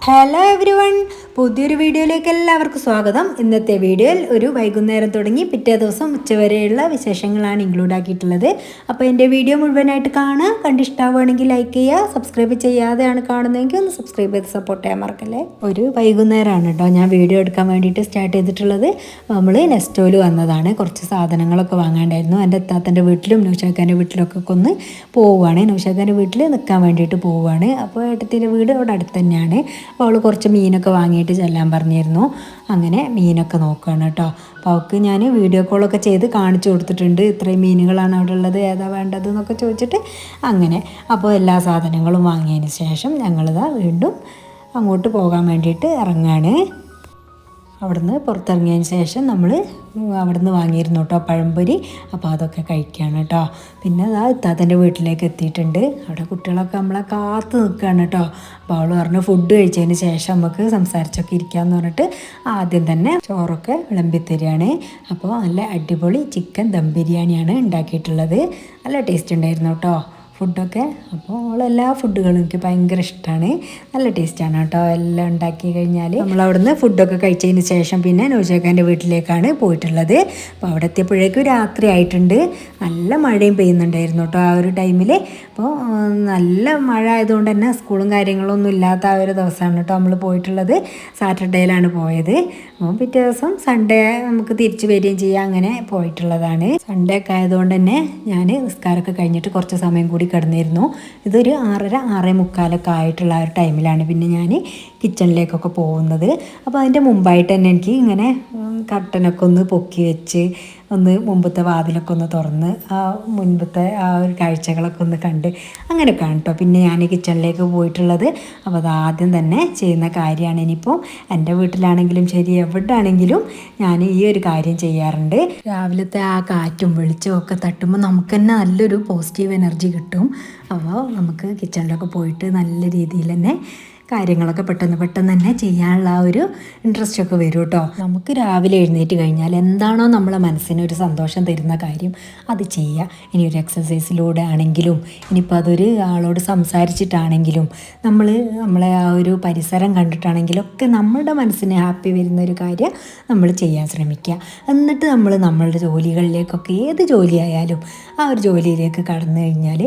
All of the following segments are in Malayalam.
ഹലോ എവരി വൺ, പുതിയൊരു വീഡിയോയിലേക്ക് എല്ലാവർക്കും സ്വാഗതം. ഇന്നത്തെ വീഡിയോയിൽ ഒരു വൈകുന്നേരം തുടങ്ങി പിറ്റേ ദിവസം ഉച്ചവരെയുള്ള വിശേഷങ്ങളാണ് ഇൻക്ലൂഡ് ആക്കിയിട്ടുള്ളത്. അപ്പോൾ എൻ്റെ വീഡിയോ മുഴുവനായിട്ട് കാണുക. കണ്ടിഷ്ടമാവുകയാണെങ്കിൽ ലൈക്ക് ചെയ്യുക. സബ്സ്ക്രൈബ് ചെയ്യാതെയാണ് കാണുന്നതെങ്കിൽ ഒന്ന് സബ്സ്ക്രൈബ് ചെയ്ത് സപ്പോർട്ട് ചെയ്യാൻ മറക്കല്ലേ. ഒരു വൈകുന്നേരമാണ് കേട്ടോ ഞാൻ വീഡിയോ എടുക്കാൻ വേണ്ടിയിട്ട് സ്റ്റാർട്ട് ചെയ്തിട്ടുള്ളത്. നമ്മൾ നെസ്റ്റോയിൽ വന്നതാണ്. കുറച്ച് സാധനങ്ങളൊക്കെ വാങ്ങാണ്ടായിരുന്നു. എൻ്റെ അത്താത്തൻ്റെ വീട്ടിലും നൗഷാഖാൻ്റെ വീട്ടിലൊക്കെ ഒന്ന് പോവുകയാണ്. നൗഷാഖാൻ്റെ വീട്ടിൽ നിൽക്കാൻ വേണ്ടിയിട്ട് പോവുകയാണ്. അപ്പോൾ ഏട്ടത്തിൻ്റെ വീട് അവിടെ അടുത്ത് തന്നെയാണ്. അപ്പോൾ അവൾ കുറച്ച് മീനൊക്കെ വാങ്ങിയിട്ട് ചെല്ലാൻ പറഞ്ഞിരുന്നു. അങ്ങനെ മീനൊക്കെ നോക്കുകയാണ് കേട്ടോ. അപ്പോൾ അവൾക്ക് ഞാൻ വീഡിയോ കോളൊക്കെ ചെയ്ത് കാണിച്ചു കൊടുത്തിട്ടുണ്ട്. ഇത്രയും മീനുകളാണ് അവിടെ ഉള്ളത്, ഏതാ വേണ്ടത് എന്നൊക്കെ ചോദിച്ചിട്ട് അങ്ങനെ. അപ്പോൾ എല്ലാ സാധനങ്ങളും വാങ്ങിയതിന് ശേഷം ഞങ്ങളിതാ വീണ്ടും അങ്ങോട്ട് പോകാൻ വേണ്ടിയിട്ട് ഇറങ്ങുകയാണ്. അവിടുന്ന് പുറത്തിറങ്ങിയതിന് ശേഷം നമ്മൾ അവിടുന്ന് വാങ്ങിയിരുന്നു കേട്ടോ പഴംപൊരി. അപ്പോൾ അതൊക്കെ കഴിക്കുകയാണ് കേട്ടോ. പിന്നെ അതാ ഇത്താത്തൻ്റെ വീട്ടിലേക്ക് എത്തിയിട്ടുണ്ട്. അവിടെ കുട്ടികളൊക്കെ നമ്മളെ കാത്ത് നിൽക്കുകയാണ് കേട്ടോ. അപ്പോൾ അവൾ പറഞ്ഞു ഫുഡ് കഴിച്ചതിന് ശേഷം നമുക്ക് സംസാരിച്ചൊക്കെ ഇരിക്കാമെന്ന് പറഞ്ഞിട്ട് ആദ്യം തന്നെ ചോറൊക്കെ വിളമ്പിത്തരികയാണ്. അപ്പോൾ നല്ല അടിപൊളി ചിക്കൻ ദം ബിരിയാണിയാണ് ഉണ്ടാക്കിയിട്ടുള്ളത്. നല്ല ടേസ്റ്റ് ഉണ്ടായിരുന്നു കേട്ടോ ഫുഡൊക്കെ. അപ്പോൾ എല്ലാ ഫുഡുകളും എനിക്ക് ഭയങ്കര ഇഷ്ടമാണ്. നല്ല ടേസ്റ്റാണ് കേട്ടോ എല്ലാം ഉണ്ടാക്കി കഴിഞ്ഞാൽ. നമ്മളവിടുന്ന് ഫുഡൊക്കെ കഴിച്ചതിന് ശേഷം പിന്നെ നൗഷാഖാൻ്റെ വീട്ടിലേക്കാണ് പോയിട്ടുള്ളത്. അപ്പോൾ അവിടെ എത്തിയപ്പോഴേക്കും രാത്രി ആയിട്ടുണ്ട്. നല്ല മഴയും പെയ്യുന്നുണ്ടായിരുന്നു കേട്ടോ ആ ഒരു ടൈമിൽ. അപ്പോൾ നല്ല മഴ ആയതുകൊണ്ട് തന്നെ സ്കൂളും കാര്യങ്ങളൊന്നും ഇല്ലാത്ത ആ ഒരു ദിവസമാണ് കേട്ടോ നമ്മൾ പോയിട്ടുള്ളത്. സാറ്റർഡേയിലാണ് പോയത്. അപ്പോൾ പിറ്റേ ദിവസം സൺഡേ നമുക്ക് തിരിച്ചു വരികയും ചെയ്യാം. അങ്ങനെ പോയിട്ടുള്ളതാണ്. സൺഡേ ഒക്കെ ആയതുകൊണ്ട് തന്നെ ഞാൻ നിസ്കാരമൊക്കെ കഴിഞ്ഞിട്ട് കുറച്ച് സമയം കൂടി കിടന്നിരുന്നു. ഇതൊരു 6:30, 6:45 ആയിട്ടുള്ള ആ ഒരു ടൈമിലാണ് പിന്നെ ഞാൻ കിച്ചണിലേക്കൊക്കെ പോകുന്നത്. അപ്പോൾ അതിൻ്റെ മുമ്പായിട്ട് തന്നെ എനിക്ക് ഇങ്ങനെ കർട്ടനൊക്കെ ഒന്ന് പൊക്കി വെച്ച് ഒന്ന് മുമ്പത്തെ വാതിലൊക്കെ ഒന്ന് തുറന്ന് ആ മുൻപത്തെ ആ ഒരു കാഴ്ചകളൊക്കെ ഒന്ന് കണ്ട് അങ്ങനെയൊക്കെയാണ് കേട്ടോ പിന്നെ ഞാൻ കിച്ചണിലേക്ക് പോയിട്ടുള്ളത്. അപ്പോൾ അത് ആദ്യം തന്നെ ചെയ്യുന്ന കാര്യമാണ്. ഇനിയിപ്പോൾ എൻ്റെ വീട്ടിലാണെങ്കിലും ശരി എവിടെ ആണെങ്കിലും ഞാൻ ഈ ഒരു കാര്യം ചെയ്യാറുണ്ട്. രാവിലത്തെ ആ കാറ്റും വെളിച്ചവും ഒക്കെ തട്ടുമ്പോൾ നമുക്ക് തന്നെ നല്ലൊരു പോസിറ്റീവ് എനർജി കിട്ടും. അപ്പോൾ നമുക്ക് കിച്ചണിലൊക്കെ പോയിട്ട് നല്ല രീതിയിൽ തന്നെ കാര്യങ്ങളൊക്കെ പെട്ടെന്ന് തന്നെ ചെയ്യാനുള്ള ആ ഒരു ഇൻട്രസ്റ്റ് ഒക്കെ വരും കേട്ടോ. നമുക്ക് രാവിലെ എഴുന്നേറ്റ് കഴിഞ്ഞാൽ എന്താണോ നമ്മളെ മനസ്സിന് ഒരു സന്തോഷം തരുന്ന കാര്യം അത് ചെയ്യുക. ഇനി ഒരു എക്സസൈസിലൂടെ ആണെങ്കിലും ഇനിയിപ്പോൾ അതൊരു ആളോട് സംസാരിച്ചിട്ടാണെങ്കിലും നമ്മളെ ആ ഒരു പരിസരം കണ്ടിട്ടാണെങ്കിലും ഒക്കെ നമ്മളുടെ മനസ്സിന് ഹാപ്പി വരുന്ന ഒരു കാര്യം നമ്മൾ ചെയ്യാൻ ശ്രമിക്കുക. എന്നിട്ട് നമ്മളുടെ ജോലികളിലേക്കൊക്കെ ഏത് ജോലിയായാലും ആ ഒരു ജോലിയിലേക്ക് കടന്നു കഴിഞ്ഞാൽ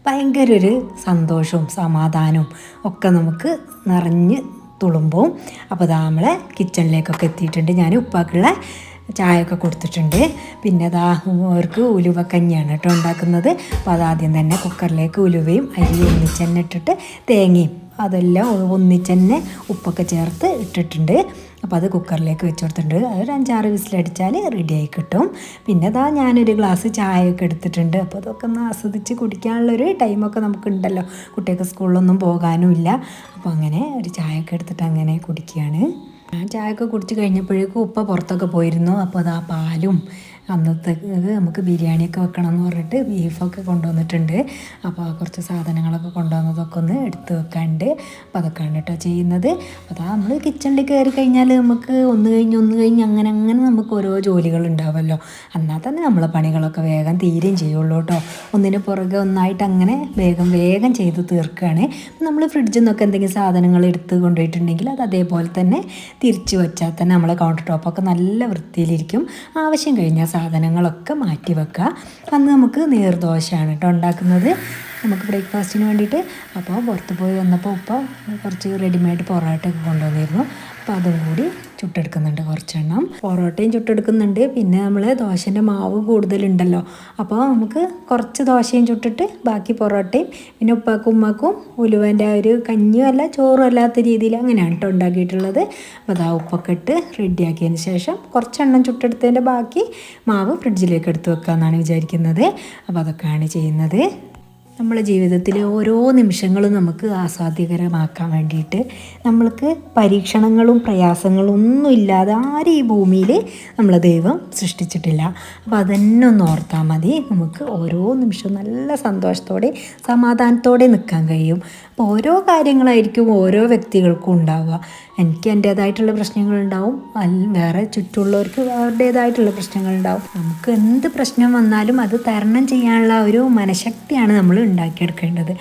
ഭയങ്കര ഒരു സന്തോഷവും സമാധാനവും ഒക്കെ നമുക്ക് നിറഞ്ഞ് തുളുമ്പും. അപ്പോൾ അതാ നമ്മളെ കിച്ചണിലേക്കൊക്കെ എത്തിയിട്ടുണ്ട്. ഞാൻ ഉപ്പാക്കുള്ള ചായയൊക്കെ കൊടുത്തിട്ടുണ്ട്. പിന്നെ അതാ അവർക്ക് ഉലുവക്കഞ്ഞിയാണ് കേട്ടോ ഉണ്ടാക്കുന്നത്. അപ്പോൾ അതാദ്യം തന്നെ കുക്കറിലേക്ക് ഉലുവയും അരി ഒന്നിച്ച് തന്നെ ഇട്ടിട്ട് തേങ്ങയും അതെല്ലാം ഒന്നിച്ച് തന്നെ ഉപ്പൊക്കെ ചേർത്ത് ഇട്ടിട്ടുണ്ട്. അപ്പോൾ അത് കുക്കറിലേക്ക് വെച്ച് കൊടുത്തിട്ടുണ്ട്. അതൊരു 5-6 വിസിലടിച്ചാൽ റെഡിയായി കിട്ടും. പിന്നെ അതാ ഞാനൊരു ഗ്ലാസ് ചായയൊക്കെ എടുത്തിട്ടുണ്ട്. അപ്പോൾ അതൊക്കെ ഒന്ന് ആസ്വദിച്ച് കുടിക്കാനുള്ളൊരു ടൈമൊക്കെ നമുക്കുണ്ടല്ലോ. കുട്ടികൾക്ക് സ്കൂളിലൊന്നും പോകാനും ഇല്ല. അപ്പോൾ അങ്ങനെ ഒരു ചായയൊക്കെ എടുത്തിട്ട് അങ്ങനെ കുടിക്കുകയാണ്. ഞാൻ ചായയൊക്കെ കുടിച്ച് കഴിഞ്ഞപ്പോഴേക്കും ഉപ്പ പുറത്തൊക്കെ പോയിരുന്നു. അപ്പോൾ അതാ പാലും അന്നത്തേക്ക് നമുക്ക് ബിരിയാണിയൊക്കെ വെക്കണം എന്ന് പറഞ്ഞിട്ട് ബീഫൊക്കെ കൊണ്ടുവന്നിട്ടുണ്ട്. അപ്പോൾ കുറച്ച് സാധനങ്ങളൊക്കെ കൊണ്ടുവന്നതൊക്കെ ഒന്ന് എടുത്ത് വെക്കാണ്ട്. അപ്പോൾ അതൊക്കെയാണ് കേട്ടോ ചെയ്യുന്നത്. അപ്പോൾ നമ്മൾ കിച്ചണിൽ കയറി കഴിഞ്ഞാൽ നമുക്ക് ഒന്ന് കഴിഞ്ഞ് അങ്ങനെ നമുക്ക് ഓരോ ജോലികൾ ഉണ്ടാവുമല്ലോ. എന്നാൽ തന്നെ നമ്മളെ പണികളൊക്കെ വേഗം തീരുകയും ചെയ്യുള്ളൂ കേട്ടോ. ഒന്നിന് പുറകെ ഒന്നായിട്ട് അങ്ങനെ വേഗം ചെയ്ത് തീർക്കുകയാണ്. നമ്മൾ ഫ്രിഡ്ജിൽ നിന്നൊക്കെ എന്തെങ്കിലും സാധനങ്ങൾ എടുത്ത് കൊണ്ടുപോയിട്ടുണ്ടെങ്കിൽ അത് അതേപോലെ തന്നെ തിരിച്ച് വെച്ചാൽ തന്നെ നമ്മളെ കൗണ്ടർ ടോപ്പൊക്കെ നല്ല വൃത്തിയിലിരിക്കും. ആവശ്യം കഴിഞ്ഞാൽ സാധനങ്ങളൊക്കെ മാറ്റി വെക്കുക. അന്ന് നമുക്ക് നീർദോശയാണ് കേട്ടോ ഉണ്ടാക്കുന്നത് നമുക്ക് ബ്രേക്ക്ഫാസ്റ്റിന് വേണ്ടിയിട്ട്. അപ്പോൾ പുറത്ത് പോയി വന്നപ്പോൾ ഉപ്പ കുറച്ച് റെഡിമെയ്ഡ് പൊറോട്ടയൊക്കെ കൊണ്ടുവന്നിരുന്നു. അപ്പോൾ അതും കൂടി ചുട്ടെടുക്കുന്നുണ്ട് കുറച്ചെണ്ണം. പൊറോട്ടയും ചുട്ടെടുക്കുന്നുണ്ട്. പിന്നെ നമ്മൾ ദോശൻ്റെ മാവ് കൂടുതലുണ്ടല്ലോ. അപ്പോൾ നമുക്ക് കുറച്ച് ദോശയും ചുട്ടിട്ട് ബാക്കി പൊറോട്ടയും പിന്നെ ഉപ്പാക്കും ഉമ്മാക്കും ഉലുവൻ്റെ ആ ഒരു കഞ്ഞിയും അല്ല ചോറും അല്ലാത്ത രീതിയിൽ അങ്ങനെയാണ് കേട്ടോ ഉണ്ടാക്കിയിട്ടുള്ളത്. അപ്പോൾ അതാ ഉപ്പൊക്കെ ഇട്ട് റെഡിയാക്കിയതിന് ശേഷം കുറച്ചെണ്ണം ചുട്ടെടുത്തതിൻ്റെ ബാക്കി മാവ് ഫ്രിഡ്ജിലേക്ക് എടുത്ത് വെക്കാമെന്നാണ് വിചാരിക്കുന്നത്. അപ്പോൾ അതൊക്കെയാണ് ചെയ്യുന്നത്. നമ്മളെ ജീവിതത്തിലെ ഓരോ നിമിഷങ്ങളും നമുക്ക് ആസ്വാദ്യകരമാക്കാൻ വേണ്ടിയിട്ട് നമ്മൾക്ക് പരീക്ഷണങ്ങളും പ്രയാസങ്ങളും ഒന്നും ഇല്ലാതെ ആരും ഈ ഭൂമിയിൽ നമ്മളെ ദൈവം സൃഷ്ടിച്ചിട്ടില്ല. അപ്പോൾ അതന്നെ ഒന്ന് ഓർത്താൽ മതി. നമുക്ക് ഓരോ നിമിഷവും നല്ല സന്തോഷത്തോടെ സമാധാനത്തോടെ നിൽക്കാൻ കഴിയും. അപ്പോൾ ഓരോ കാര്യങ്ങളായിരിക്കും ഓരോ വ്യക്തികൾക്കും ഉണ്ടാവുക. എനിക്ക് എൻ്റേതായിട്ടുള്ള പ്രശ്നങ്ങളുണ്ടാവും, വേറെ ചുറ്റുമുള്ളവർക്ക് അവരുടേതായിട്ടുള്ള പ്രശ്നങ്ങളുണ്ടാവും. നമുക്ക് എന്ത് പ്രശ്നം വന്നാലും അത് തരണം ചെയ്യാനുള്ള ഒരു മനഃശക്തിയാണ് നമ്മൾ ഉണ്ടാക്കിയെടുക്കേണ്ടത്.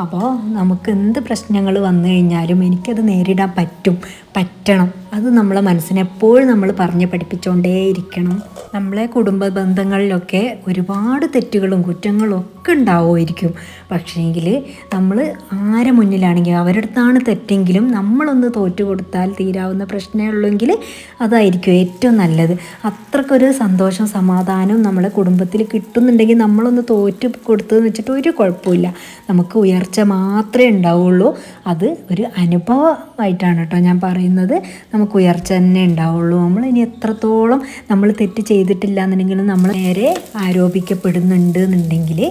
അപ്പോൾ നമുക്ക് എന്ത് പ്രശ്നങ്ങൾ വന്നു കഴിഞ്ഞാലും എനിക്കത് നേരിടാൻ പറ്റണം. അത് നമ്മളെ മനസ്സിനെ എപ്പോഴും നമ്മൾ പറഞ്ഞ് പഠിപ്പിച്ചുകൊണ്ടേയിരിക്കണം. നമ്മളെ കുടുംബ ബന്ധങ്ങളിലൊക്കെ ഒരുപാട് തെറ്റുകളും കുറ്റങ്ങളും ഒക്കെ ഉണ്ടാവുമായിരിക്കും. പക്ഷേങ്കിൽ നമ്മൾ ആരെ മുന്നിലാണെങ്കിൽ അവരുടെ അടുത്താണ് തെറ്റെങ്കിലും നമ്മളൊന്ന് തോറ്റു കൊടുത്താൽ തീരാവുന്ന പ്രശ്നമേ ഉള്ളെങ്കിൽ അതായിരിക്കും ഏറ്റവും നല്ലത്. അത്രക്കൊരു സന്തോഷം സമാധാനവും നമ്മളെ കുടുംബത്തിൽ കിട്ടുന്നുണ്ടെങ്കിൽ നമ്മളൊന്ന് തോറ്റു കൊടുത്തതെന്ന് വെച്ചിട്ട് ഒരു കുഴപ്പമില്ല. നമുക്ക് ഉയർച്ച മാത്രമേ ഉണ്ടാവുള്ളൂ. അത് ഒരു അനുഭവമായിട്ടാണ് കേട്ടോ ഞാൻ പറയുന്നത്. നമുക്ക് ഉയർച്ച തന്നെ ഉണ്ടാവുള്ളൂ. നമ്മൾ ഇനി എത്രത്തോളം നമ്മൾ തെറ്റ് ചെയ്തിട്ടില്ല എന്നുണ്ടെങ്കിലും നമ്മൾ നേരെ ആരോപിക്കപ്പെടുന്നുണ്ട് എന്നുണ്ടെങ്കിൽ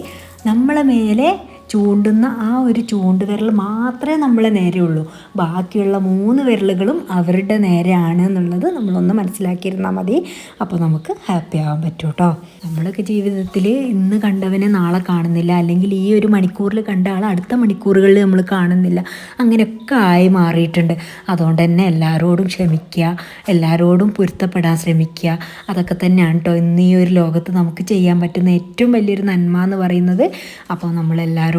നമ്മളെ മേലെ ചൂണ്ടുന്ന ആ ഒരു ചൂണ്ടുവിരൽ മാത്രമേ നമ്മളെ നേരെയുള്ളൂ. ബാക്കിയുള്ള 3 വിരലുകളും അവരുടെ നേരെയാണ് എന്നുള്ളത് നമ്മളൊന്ന് മനസ്സിലാക്കിയിരുന്നാൽ മതി. അപ്പോൾ നമുക്ക് ഹാപ്പി ആവാൻ പറ്റും കേട്ടോ. നമ്മളൊക്കെ ജീവിതത്തിൽ ഇന്ന് കണ്ടവനെ നാളെ കാണുന്നില്ല, അല്ലെങ്കിൽ ഈ ഒരു മണിക്കൂറിൽ കണ്ട ആൾ അടുത്ത മണിക്കൂറുകളിൽ നമ്മൾ കാണുന്നില്ല. അങ്ങനെയൊക്കെ ആയി മാറിയിട്ടുണ്ട്. അതുകൊണ്ട് തന്നെ എല്ലാവരോടും ക്ഷമിക്കുക, എല്ലാവരോടും പൊരുത്തപ്പെടാൻ ശ്രമിക്കുക. അതൊക്കെ തന്നെയാണ് കേട്ടോ ഇന്ന് ഈ ഒരു ലോകത്ത് നമുക്ക് ചെയ്യാൻ പറ്റുന്ന ഏറ്റവും വലിയൊരു നന്മ എന്ന് പറയുന്നത്. അപ്പോൾ നമ്മളെല്ലാവരും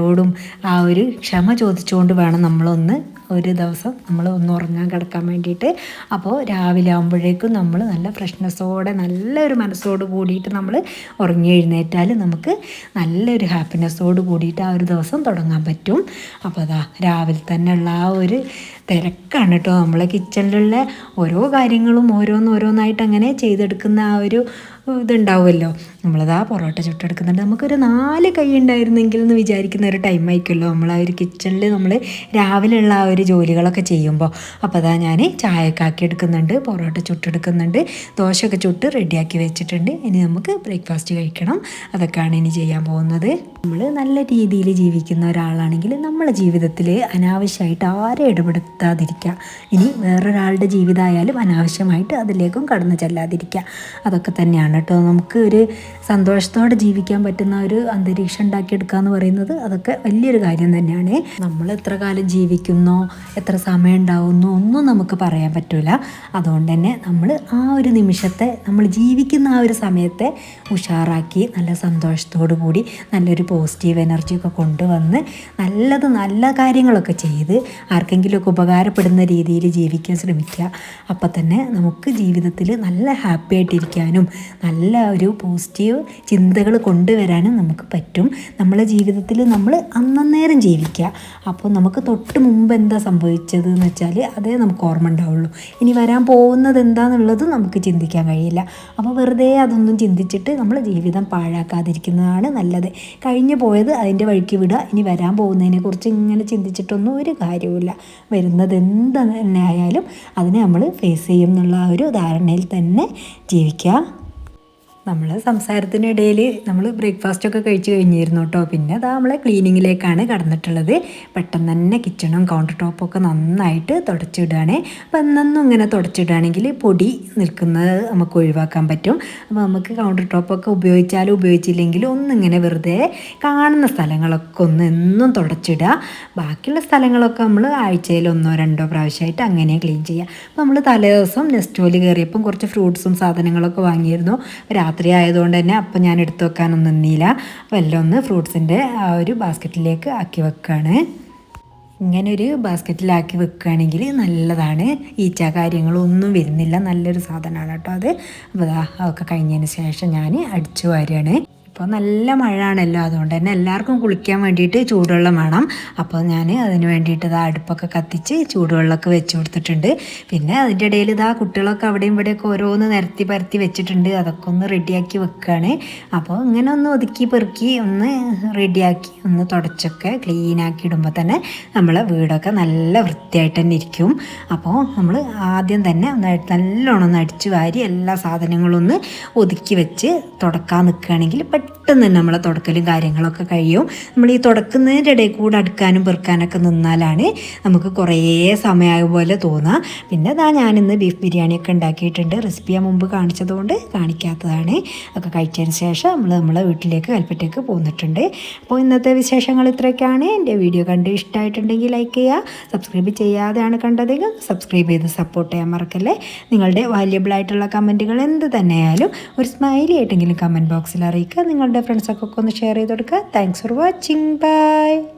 ആ ഒരു ക്ഷമ ചോദിച്ചുകൊണ്ട് വേണം നമ്മളൊന്ന് ഒരു ദിവസം നമ്മൾ ഒന്ന് ഉറങ്ങാൻ കിടക്കാൻ വേണ്ടിയിട്ട്. അപ്പോൾ രാവിലെ ആകുമ്പോഴേക്കും നമ്മൾ നല്ല ഫ്രഷ്നെസ്സോടെ നല്ലൊരു മനസ്സോട് കൂടിയിട്ട് നമ്മൾ ഉറങ്ങി എഴുന്നേറ്റാൽ നമുക്ക് നല്ലൊരു ഹാപ്പിനെസ്സോട് കൂടിയിട്ട് ആ ഒരു ദിവസം തുടങ്ങാൻ പറ്റും. അപ്പോൾ അതാ രാവിലെ തന്നെയുള്ള ആ ഒരു തിരക്കാണ് കേട്ടോ നമ്മളെ കിച്ചണിലുള്ള ഓരോ കാര്യങ്ങളും ഓരോന്നായിട്ട് അങ്ങനെ ചെയ്തെടുക്കുന്ന ആ ഒരു ഇതുണ്ടാവുമല്ലോ. നമ്മളതാ പൊറോട്ട ചുട്ടെടുക്കുന്നുണ്ട്. നമുക്കൊരു 4 കൈ ഉണ്ടായിരുന്നെങ്കിൽ എന്ന് വിചാരിക്കുന്ന ഒരു ടൈം ആയിരിക്കുമല്ലോ നമ്മൾ ആ ഒരു കിച്ചണിൽ നമ്മൾ രാവിലെയുള്ള ആ ഒരു ജോലികളൊക്കെ ചെയ്യുമ്പോൾ. അപ്പോൾ അതാ ഞാൻ ചായയൊക്കെ ആക്കി എടുക്കുന്നുണ്ട്, പൊറോട്ട ചുട്ടെടുക്കുന്നുണ്ട്, ദോശയൊക്കെ ചുട്ട് റെഡിയാക്കി വെച്ചിട്ടുണ്ട്. ഇനി നമുക്ക് ബ്രേക്ക്ഫാസ്റ്റ് കഴിക്കണം. അതൊക്കെയാണ് ഇനി ചെയ്യാൻ പോകുന്നത്. നമ്മൾ നല്ല രീതിയിൽ ജീവിക്കുന്ന ഒരാളാണെങ്കിൽ നമ്മളെ ജീവിതത്തിൽ അനാവശ്യമായിട്ട് ആരെ ഇടപെടുത്താതിരിക്കുക. ഇനി വേറൊരാളുടെ ജീവിതമായാലും അനാവശ്യമായിട്ട് അതിലേക്കും കടന്നു ചെല്ലാതിരിക്കുക. അതൊക്കെ തന്നെയാണ് കേട്ടോ നമുക്ക് ഒരു സന്തോഷത്തോടെ ജീവിക്കാൻ പറ്റുന്ന ഒരു അന്തരീക്ഷം ഉണ്ടാക്കിയെടുക്കുക എന്ന് പറയുന്നത്. അതൊക്കെ വലിയൊരു കാര്യം തന്നെയാണ്. നമ്മൾ എത്ര കാലം ജീവിക്കുന്നോ എത്ര സമയം ഉണ്ടാവുന്നോ ഒന്നും നമുക്ക് പറയാൻ പറ്റില്ല. അതുകൊണ്ട് തന്നെ നമ്മൾ ആ ഒരു നിമിഷത്തെ നമ്മൾ ജീവിക്കുന്ന ആ ഒരു സമയത്തെ ഉഷാറാക്കി നല്ല സന്തോഷത്തോടു കൂടി നല്ലൊരു പോസിറ്റീവ് എനർജിയൊക്കെ കൊണ്ടുവന്ന് നല്ല കാര്യങ്ങളൊക്കെ ചെയ്ത് ആർക്കെങ്കിലുമൊക്കെ ഉപകാരപ്പെടുന്ന രീതിയിൽ ജീവിക്കാൻ ശ്രമിക്കുക. അപ്പം തന്നെ നമുക്ക് ജീവിതത്തിൽ നല്ല ഹാപ്പി ആയിട്ടിരിക്കാനും നല്ല ഒരു പോസിറ്റീവ് ചിന്തകൾ കൊണ്ടുവരാനും നമുക്ക് പറ്റും. നമ്മളെ ജീവിതത്തിൽ നമ്മൾ അന്നേരം ജീവിക്കുക. അപ്പോൾ നമുക്ക് തൊട്ട് മുമ്പ് എന്താ സംഭവിച്ചത് എന്ന് വെച്ചാൽ അതേ നമുക്ക് ഓർമ്മ ഉണ്ടാവുള്ളൂ. ഇനി വരാൻ പോകുന്നത് എന്താണെന്നുള്ളത് നമുക്ക് ചിന്തിക്കാൻ കഴിയില്ല. അപ്പോൾ വെറുതെ അതൊന്നും ചിന്തിച്ചിട്ട് നമ്മൾ ജീവിതം പാഴാക്കാതിരിക്കുന്നതാണ് നല്ലത്. കഴിഞ്ഞു പോയത് അതിൻ്റെ വഴിക്ക് വിടുക. ഇനി വരാൻ പോകുന്നതിനെക്കുറിച്ച് ഇങ്ങനെ ചിന്തിച്ചിട്ടൊന്നും ഒരു കാര്യവുമില്ല. വരുന്നത് എന്ത് തന്നെ ആയാലും അതിനെ നമ്മൾ ഫേസ് ചെയ്യും എന്നുള്ള ആ ഒരു ധാരണയിൽ തന്നെ ജീവിക്കുക. നമ്മൾ സംസാരത്തിനിടയിൽ നമ്മൾ ബ്രേക്ക്ഫാസ്റ്റൊക്കെ കഴിച്ച് കഴിഞ്ഞിരുന്നു കേട്ടോ. പിന്നെ അതാ നമ്മളെ ക്ലീനിങ്ങിലേക്കാണ് കടന്നിട്ടുള്ളത്. പെട്ടെന്ന് തന്നെ കിച്ചണും കൗണ്ടർ ടോപ്പൊക്കെ നന്നായിട്ട് തുടച്ചിടുകയാണ്. അപ്പോൾ എന്നൊന്നും ഇങ്ങനെ തുടച്ചിടുകയാണെങ്കിൽ പൊടി നിൽക്കുന്നത് നമുക്ക് ഒഴിവാക്കാൻ പറ്റും. അപ്പോൾ നമുക്ക് കൗണ്ടർ ടോപ്പൊക്കെ ഉപയോഗിച്ചാലും ഉപയോഗിച്ചില്ലെങ്കിലും ഒന്നിങ്ങനെ വെറുതെ കാണുന്ന സ്ഥലങ്ങളൊക്കെ ഒന്ന് എന്നും തുടച്ചിടുക. ബാക്കിയുള്ള സ്ഥലങ്ങളൊക്കെ നമ്മൾ ആഴ്ചയിൽ 1-2 പ്രാവശ്യമായിട്ട് അങ്ങനെ ക്ലീൻ ചെയ്യുക. അപ്പോൾ നമ്മൾ തലേ ദിവസം നെസ്റ്റോയിൽ കയറിയപ്പം കുറച്ച് ഫ്രൂട്ട്സും സാധനങ്ങളൊക്കെ വാങ്ങിയിരുന്നു. രാത്രി ആയതുകൊണ്ട് തന്നെ അപ്പം ഞാൻ എടുത്തു വെക്കാനൊന്നും നിന്നില്ല. അപ്പോൾ എല്ലാം ഒന്ന് ഫ്രൂട്ട്സിൻ്റെ ആ ഒരു ബാസ്ക്കറ്റിലേക്ക് ആക്കി വെക്കുകയാണ്. ഇങ്ങനെ ഒരു ബാസ്ക്കറ്റിലാക്കി വെക്കുകയാണെങ്കിൽ നല്ലതാണ്. ഈച്ച കാര്യങ്ങളൊന്നും വരുന്നില്ല. നല്ലൊരു സാധനമാണ് കേട്ടോ അത്. അപ്പോൾ അതൊക്കെ കഴിഞ്ഞതിന് ശേഷം ഞാൻ അടിച്ചു വാരുകയാണ്. ഇപ്പോൾ നല്ല മഴ ആണല്ലോ, അതുകൊണ്ട് തന്നെ എല്ലാവർക്കും കുളിക്കാൻ വേണ്ടിയിട്ട് ചൂടുവെള്ളം വേണം. അപ്പോൾ ഞാൻ അതിന് വേണ്ടിയിട്ട് അടുപ്പൊക്കെ കത്തിച്ച് ചൂടുവെള്ളമൊക്കെ വെച്ച് കൊടുത്തിട്ടുണ്ട്. പിന്നെ അതിൻ്റെ ഇടയിൽ കുട്ടികളൊക്കെ അവിടെയും ഇവിടെയൊക്കെ ഓരോന്ന് നിരത്തി പരത്തി വെച്ചിട്ടുണ്ട്. അതൊക്കെ ഒന്ന് റെഡിയാക്കി വെക്കുകയാണ്. അപ്പോൾ ഇങ്ങനെ ഒന്ന് ഒതുക്കി പെറുക്കി ഒന്ന് റെഡിയാക്കി ഒന്ന് തുടച്ചൊക്കെ ക്ലീനാക്കി ഇടുമ്പോൾ തന്നെ നമ്മളെ വീടൊക്കെ നല്ല വൃത്തിയായിട്ട് തന്നെ ഇരിക്കും. അപ്പോൾ നമ്മൾ ആദ്യം തന്നെ നല്ലോണം ഒന്ന് അടിച്ചു വാരി എല്ലാ സാധനങ്ങളും ഒന്ന് ഒതുക്കി വെച്ച് തുടക്കാൻ നിൽക്കുകയാണെങ്കിൽ പെട്ടെന്ന് തന്നെ നമ്മളെ തുടക്കലും കാര്യങ്ങളൊക്കെ കഴിയും. നമ്മൾ ഈ തുടക്കുന്നതിൻ്റെ ഇടയിൽ കൂടെ അടുക്കാനും പെറുക്കാനൊക്കെ നിന്നാലാണ് നമുക്ക് കുറേ സമയമായ പോലെ തോന്നുക. പിന്നെ ഞാനിന്ന് ബീഫ് ബിരിയാണിയൊക്കെ ഉണ്ടാക്കിയിട്ടുണ്ട്. റെസിപ്പി ഞാൻ മുമ്പ് കാണിച്ചതുകൊണ്ട് കാണിക്കാത്തതാണ്. ഒക്കെ കഴിച്ചതിന് ശേഷം നമ്മളെ വീട്ടിലേക്ക് കൽപ്പറ്റയ്ക്ക് പോന്നിട്ടുണ്ട്. അപ്പോൾ ഇന്നത്തെ വിശേഷങ്ങൾ ഇത്രയൊക്കെയാണ്. എൻ്റെ വീഡിയോ കണ്ട് ഇഷ്ടമായിട്ടുണ്ടെങ്കിൽ ലൈക്ക് ചെയ്യുക. സബ്സ്ക്രൈബ് ചെയ്യാതെയാണ് കണ്ടതെങ്കിൽ സബ്സ്ക്രൈബ് ചെയ്ത് സപ്പോർട്ട് ചെയ്യാൻ മറക്കല്ലേ. നിങ്ങളുടെ വാല്യബിളായിട്ടുള്ള കമൻറ്റുകൾ എന്ത് തന്നെയായാലും ഒരു സ്മൈലി ആയിട്ടെങ്കിലും കമൻറ്റ് ബോക്സിൽ അറിയിക്കുക. നിങ്ങളുടെ ഫ്രണ്ട്സൊക്കെ ഒന്ന് ഷെയർ ചെയ്ത് കൊടുക്കുക. Thanks for watching. ബൈ.